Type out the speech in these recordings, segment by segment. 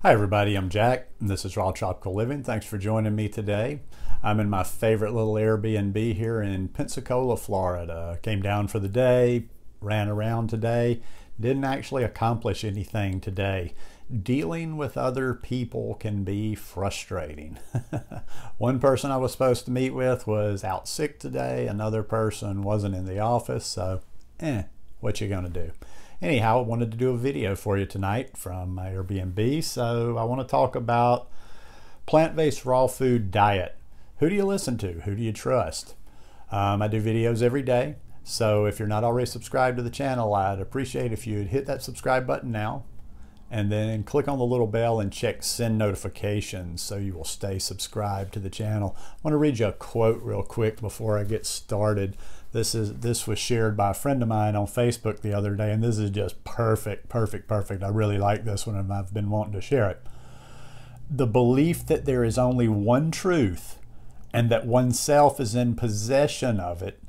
Hi everybody, I'm Jack, and this is Raw Tropical Living. Thanks for joining me today. I'm in my favorite little Airbnb here in Pensacola, Florida. Came down for the day, ran around today, didn't actually accomplish anything today. Dealing with other people can be frustrating. One person I was supposed to meet with was out sick today, another person wasn't in the office, so what you gonna do? Anyhow, I wanted to do a video for you tonight from my Airbnb, so I want to talk about plant-based raw food diet. Who do you listen to? Who do you trust? I do videos every day, so if you're not already subscribed to the channel, I'd appreciate if you'd hit that subscribe button now and then click on the little bell and check send notifications so you will stay subscribed to the channel. I want to read you a quote real quick before I get started. This was shared by a friend of mine on Facebook the other day, and this is just perfect. I really like this one, and I've been wanting to share it. The belief that there is only one truth and that oneself is in possession of it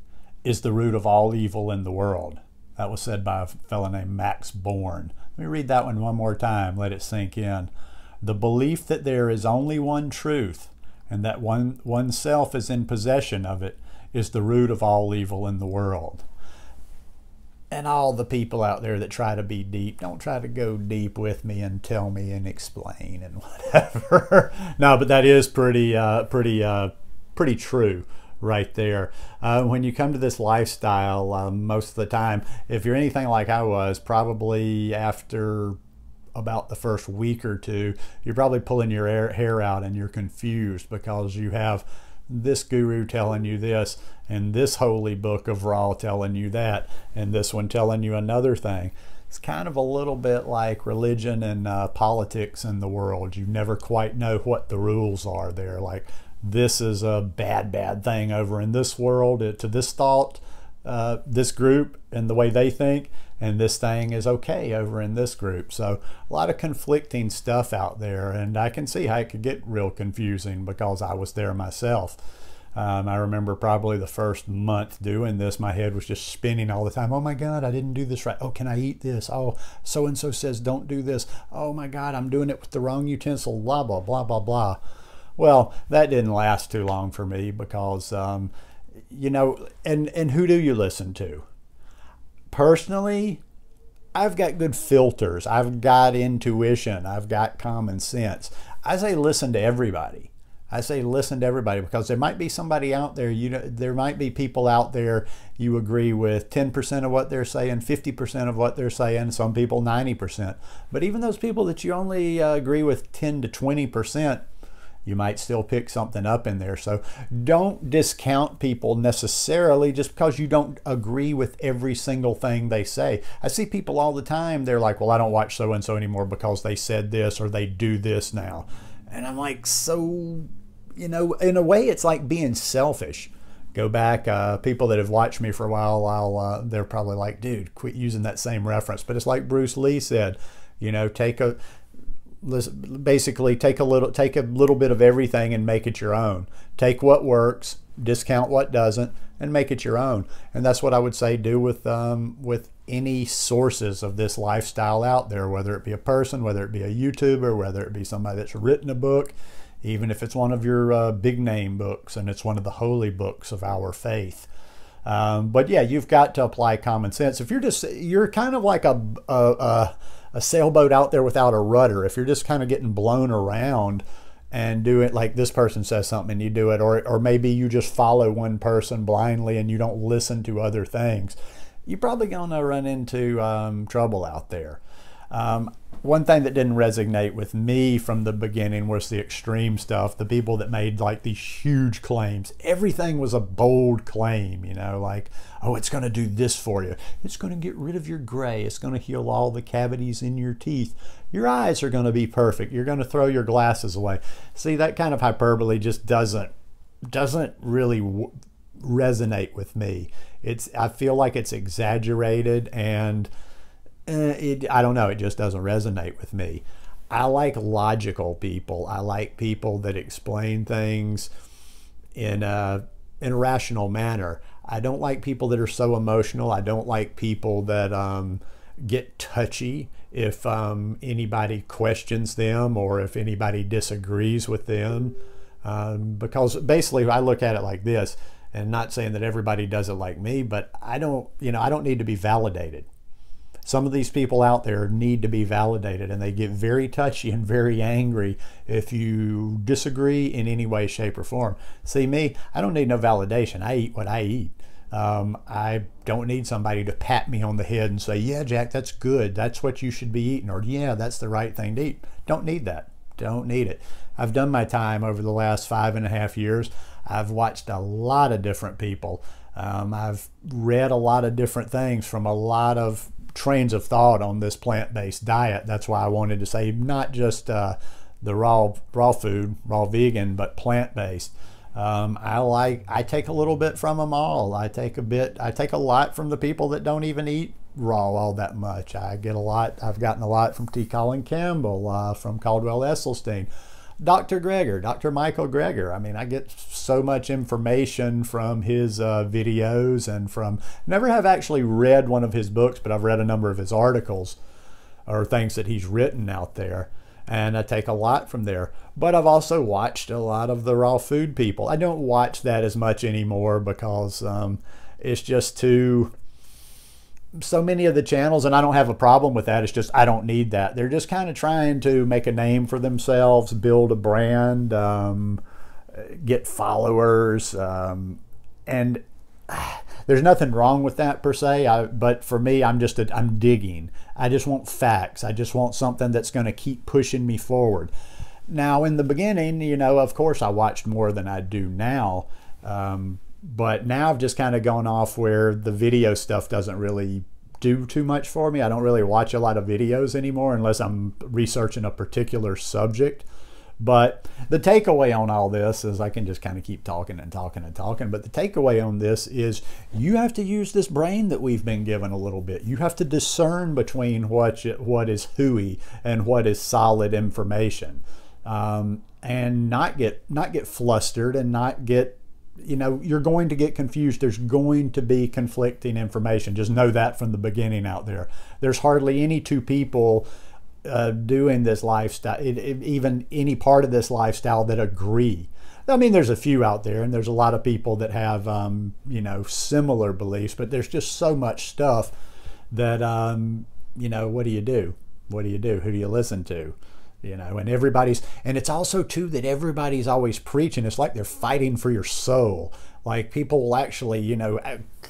is the root of all evil in the world. That was said by a fellow named Max Born. Let me read that one more time, let it sink in. The belief that there is only one truth and that oneself is in possession of it is the root of all evil in the world. And all the people out there that try to be deep, don't try to go deep with me and tell me and explain and whatever. No, but that is pretty true right there. When you come to this lifestyle, most of the time, if you're anything like I was, probably after about the first week or two, you're probably pulling your hair out and you're confused because you have this guru telling you this and this holy book of raw telling you that and this one telling you another thing. It's kind of a little bit like religion and politics in the world. You never quite know what the rules are there. Like, this is a bad thing over in this world to this thought, this group and the way they think, and this thing is okay over in this group. So a lot of conflicting stuff out there, and I can see how it could get real confusing because I was there myself. I remember probably the first month doing this, my head was just spinning all the time. Oh my God, I didn't do this right. Oh, can I eat this? Oh, so-and-so says don't do this. Oh my God, I'm doing it with the wrong utensil, blah, blah, blah, blah, blah. Well, that didn't last too long for me because, you know, and who do you listen to? Personally, I've got good filters. I've got intuition. I've got common sense. I say listen to everybody. I say listen to everybody because there might be somebody out there, there might be people out there you agree with 10% of what they're saying, 50% of what they're saying, some people 90%. But even those people that you only agree with 10 to 20%, you might still pick something up in there. So don't discount people necessarily just because you don't agree with every single thing they say. I see people all the time, they're like, well, I don't watch so-and-so anymore because they said this or they do this now. And I'm like, so, you know, in a way it's like being selfish. Go back, people that have watched me for a while, they're probably like, dude, quit using that same reference. But it's like Bruce Lee said, you know, basically take a little bit of everything and make it your own. Take what works, discount what doesn't, and make it your own. And that's what I would say do with any sources of this lifestyle out there, whether it be a person, whether it be a YouTuber, whether it be somebody that's written a book, even if it's one of your big name books and it's one of the holy books of our faith. But yeah, you've got to apply common sense. If you're kind of like a sailboat out there without a rudder, if you're just kind of getting blown around and do it like this person says something and you do it, or maybe you just follow one person blindly and you don't listen to other things, you're probably going to run into trouble out there. One thing that didn't resonate with me from the beginning was the extreme stuff, the people that made like these huge claims. Everything was a bold claim, you know, like, oh, it's going to do this for you. It's going to get rid of your gray. It's going to heal all the cavities in your teeth. Your eyes are going to be perfect. You're going to throw your glasses away. See, that kind of hyperbole just doesn't really resonate with me. I feel like it's exaggerated and I don't know, it just doesn't resonate with me. I like logical people. I like people that explain things in a rational manner. I don't like people that are so emotional. I don't like people that get touchy. if anybody questions them or if anybody disagrees with them. Because basically I look at it like this, and not saying that everybody does it like me, but I don't need to be validated. Some of these people out there need to be validated, and they get very touchy and very angry if you disagree in any way, shape, or form. See, me, I don't need no validation. I eat what I eat. I don't need somebody to pat me on the head and say, yeah, Jack, that's good. That's what you should be eating. Or, yeah, that's the right thing to eat. Don't need that. Don't need it. I've done my time over the last 5.5 years. I've watched a lot of different people. I've read a lot of different things from a lot of trains of thought on this plant-based diet. That's why I wanted to say not just the raw food, raw vegan, but plant-based. I take a little bit from them all. I take a lot from the people that don't even eat raw all that much. I've gotten a lot from T. Colin Campbell, from Caldwell Esselstyn, Dr. Michael Greger. I mean, I get so much information from his videos, and never have actually read one of his books, but I've read a number of his articles or things that he's written out there. And I take a lot from there. But I've also watched a lot of the raw food people. I don't watch that as much anymore because it's just so many of the channels, and I don't have a problem with that. It's just I don't need that. They're just kind of trying to make a name for themselves, build a brand, get followers, and there's nothing wrong with that per se. But for me, I'm digging. I just want facts. I just want something that's going to keep pushing me forward. Now, in the beginning, of course, I watched more than I do now. But now I've just kind of gone off where the video stuff doesn't really do too much for me. I don't really watch a lot of videos anymore unless I'm researching a particular subject. But the takeaway on all this is, I can just kind of keep talking and talking and talking, but the takeaway on this is you have to use this brain that we've been given a little bit. You have to discern between what is hooey and what is solid information, and not get flustered and not get, you're going to get confused. There's going to be conflicting information. Just know that from the beginning out there. There's hardly any two people doing this lifestyle, even any part of this lifestyle, that agree. I mean, there's a few out there, and there's a lot of people that have, similar beliefs, but there's just so much stuff that, what do you do? What do you do? Who do you listen to? And it's also too that everybody's always preaching. It's like they're fighting for your soul. Like, people will actually,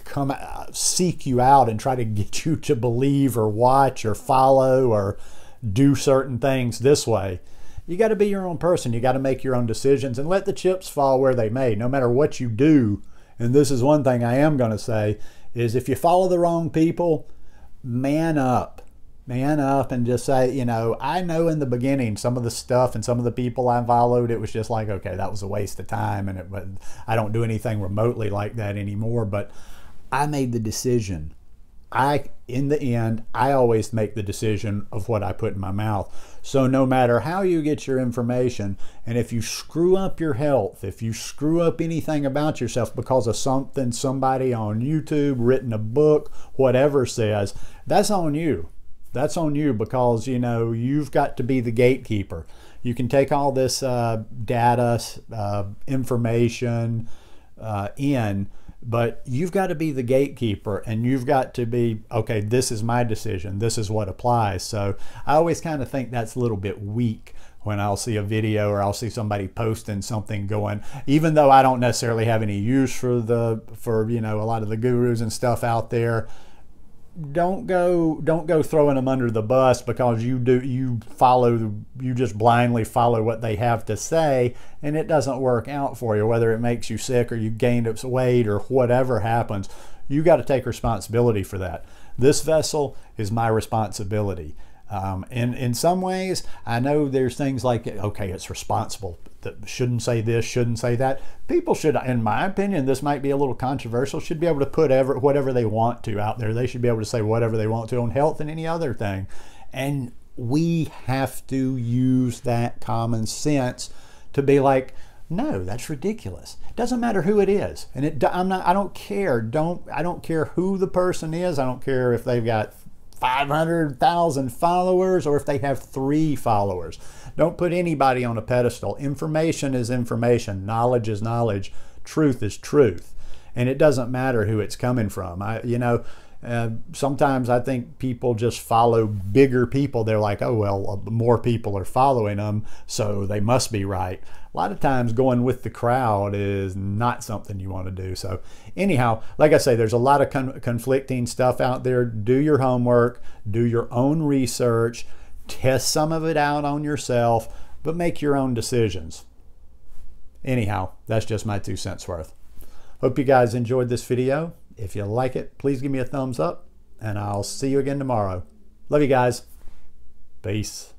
come seek you out and try to get you to believe or watch or follow or do certain things this way. You got to be your own person. You got to make your own decisions and let the chips fall where they may, no matter what you do. And this is one thing I am going to say, is if you follow the wrong people, man up and just say, I know in the beginning some of the stuff and some of the people I followed, it was just like, okay, that was a waste of time, and I don't do anything remotely like that anymore. But I made the decision. In the end, I always make the decision of what I put in my mouth. So no matter how you get your information, and if you screw up your health, if you screw up anything about yourself because of something somebody on YouTube, written a book, whatever says, that's on you. That's on you, because you've got to be the gatekeeper. You can take all this data, information in, but you've got to be the gatekeeper, and you've got to be, okay, this is my decision. This is what applies. So I always kind of think that's a little bit weak when I'll see a video or I'll see somebody posting something going, even though I don't necessarily have any use for a lot of the gurus and stuff out there. Don't go throwing them under the bus because you just blindly follow what they have to say, and it doesn't work out for you, whether it makes you sick or you gained up weight or whatever happens. You got to take responsibility for that. This vessel is my responsibility. In some ways, I know there's things like, okay, it's responsible. Shouldn't say this, shouldn't say that. People should, in my opinion, this might be a little controversial, should be able to put whatever they want to out there. They should be able to say whatever they want to on health and any other thing. And we have to use that common sense to be like, no, that's ridiculous. It doesn't matter who it is. And I don't care. I don't care who the person is. I don't care if they've got 500,000 followers or if they have 3 followers. Don't put anybody on a pedestal. Information is information. Knowledge is knowledge. Truth is truth. And it doesn't matter who it's coming from. Sometimes I think people just follow bigger people. They're like, oh, well, more people are following them, so they must be right. A lot of times going with the crowd is not something you want to do. So anyhow, like I say, there's a lot of conflicting stuff out there. Do your homework, do your own research, test some of it out on yourself, but make your own decisions. Anyhow, that's just my 2 cents worth. Hope you guys enjoyed this video. If you like it, please give me a thumbs up, and I'll see you again tomorrow. Love you guys. Peace.